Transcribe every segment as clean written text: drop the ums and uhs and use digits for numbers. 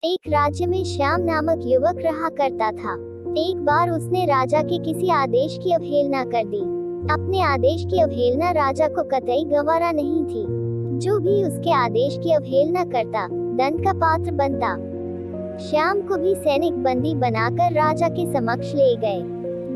एक राज्य में श्याम नामक युवक रहा करता था। एक बार उसने राजा के किसी आदेश की अवहेलना कर दी। अपने आदेश की अवहेलना राजा को कतई गवारा नहीं थी। जो भी उसके आदेश की अवहेलना करता, दंड का पात्र बनता। श्याम को भी सैनिक बंदी बनाकर राजा के समक्ष ले गए।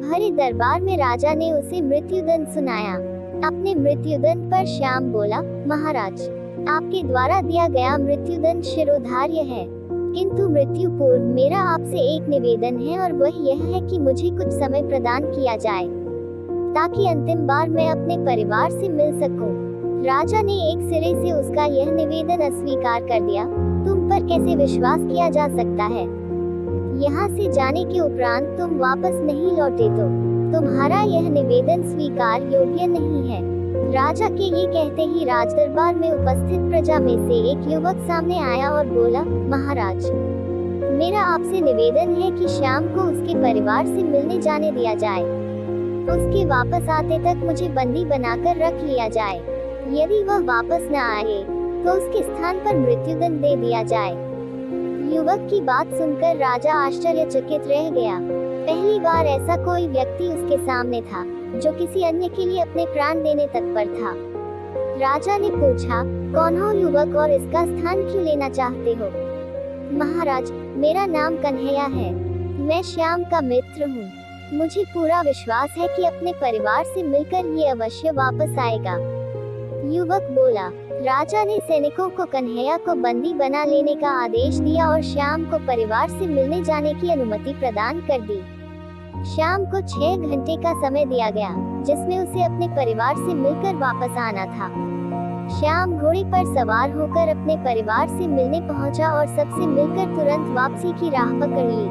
भरे दरबार में राजा ने उसे मृत्युदंड सुनाया। अपने मृत्युदंड पर श्याम बोला, महाराज, आपके द्वारा दिया गया मृत्युदंड शिरोधार्य है, किंतु मृत्यु पूर्व मेरा आपसे एक निवेदन है और वह यह है कि मुझे कुछ समय प्रदान किया जाए, ताकि अंतिम बार मैं अपने परिवार से मिल सकूं। राजा ने एक सिरे से उसका यह निवेदन अस्वीकार कर दिया। तुम पर कैसे विश्वास किया जा सकता है? यहाँ से जाने के उपरांत तुम वापस नहीं लौटे तो तुम्हारा यह निवेदन स्वीकार योग्य नहीं है। राजा के ये कहते ही राजदरबार में उपस्थित प्रजा में से एक युवक सामने आया और बोला, महाराज, मेरा आपसे निवेदन है कि श्याम को उसके परिवार से मिलने जाने दिया जाए। उसके वापस आते तक मुझे बंदी बनाकर रख लिया जाए। यदि वह वापस न आए तो उसके स्थान पर मृत्युदंड दे दिया जाए। युवक की बात सुनकर राजा आश्चर्यचकित रह गया। पहली बार ऐसा कोई व्यक्ति उसके सामने था जो किसी अन्य के लिए अपने प्राण देने तत्पर था। राजा ने पूछा, कौन हो युवक और इसका स्थान क्यों लेना चाहते हो? महाराज, मेरा नाम कन्हैया है। मैं श्याम का मित्र हूँ। मुझे पूरा विश्वास है कि अपने परिवार से मिलकर ये अवश्य वापस आएगा। युवक बोला। राजा ने सैनिकों को कन्हैया को बंदी बना लेने का आदेश दिया और श्याम को परिवार से मिलने जाने की अनुमति प्रदान कर दी। श्याम को 6 घंटे का समय दिया गया, जिसमें उसे अपने परिवार से मिलकर वापस आना था। श्याम घोड़े पर सवार होकर अपने परिवार से मिलने पहुंचा और सबसे मिलकर तुरंत वापसी की राह पकड़ ली।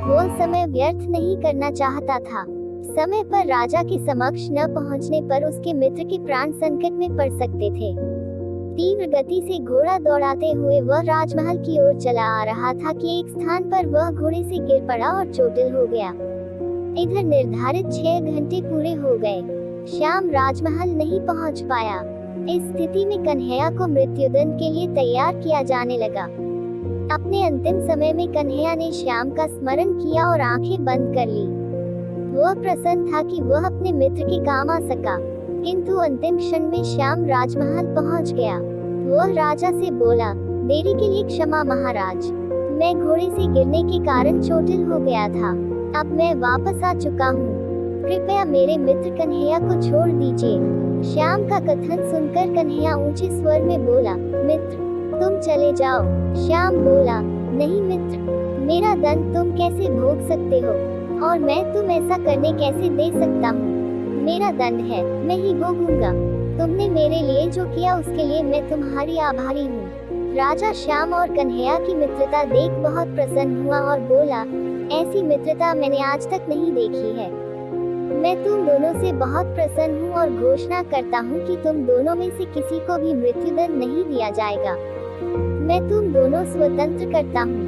वो समय व्यर्थ नहीं करना चाहता था। समय पर राजा के समक्ष न पहुंचने पर उसके मित्र के प्राण संकट में पड़ सकते थे। तीव्र गति से घोड़ा दौड़ाते हुए वह राजमहल की ओर चला आ रहा था कि एक स्थान पर वह घोड़े से गिर पड़ा और चोटिल हो गया। इधर निर्धारित 6 घंटे पूरे हो गए। श्याम राजमहल नहीं पहुंच पाया। इस स्थिति में कन्हैया को मृत्युदंड के लिए तैयार किया जाने लगा। अपने अंतिम समय में कन्हैया ने श्याम का स्मरण किया और आंखें बंद कर ली। वह प्रसन्न था कि वह अपने मित्र के काम आ सका, किंतु अंतिम क्षण में श्याम राजमहल पहुंच गया। वह राजा से बोला, देरी के लिए क्षमा महाराज, मैं घोड़े से गिरने के कारण चोटिल हो गया था। अब मैं वापस आ चुका हूँ। कृपया मेरे मित्र कन्हैया को छोड़ दीजिए। श्याम का कथन सुनकर कन्हैया ऊंचे स्वर में बोला, मित्र, तुम चले जाओ। श्याम बोला, नहीं मित्र, मेरा दंड तुम कैसे भोग सकते हो और मैं तुम ऐसा करने कैसे दे सकता हूँ? मेरा दंड है, मैं ही भोगूंगा। तुमने मेरे लिए जो किया उसके लिए मैं तुम्हारी आभारी हूँ। राजा श्याम और कन्हैया की मित्रता देख बहुत प्रसन्न हुआ और बोला, ऐसी मित्रता मैंने आज तक नहीं देखी है। मैं तुम दोनों से बहुत प्रसन्न हूँ और घोषणा करता हूँ कि तुम दोनों में से किसी को भी मृत्युदंड नहीं दिया जाएगा। मैं तुम दोनों स्वतंत्र करता हूँ।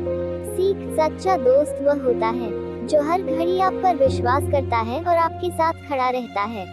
सीख, सच्चा दोस्त वह होता है जो हर घड़ी आप पर विश्वास करता है और आपके साथ खड़ा रहता है।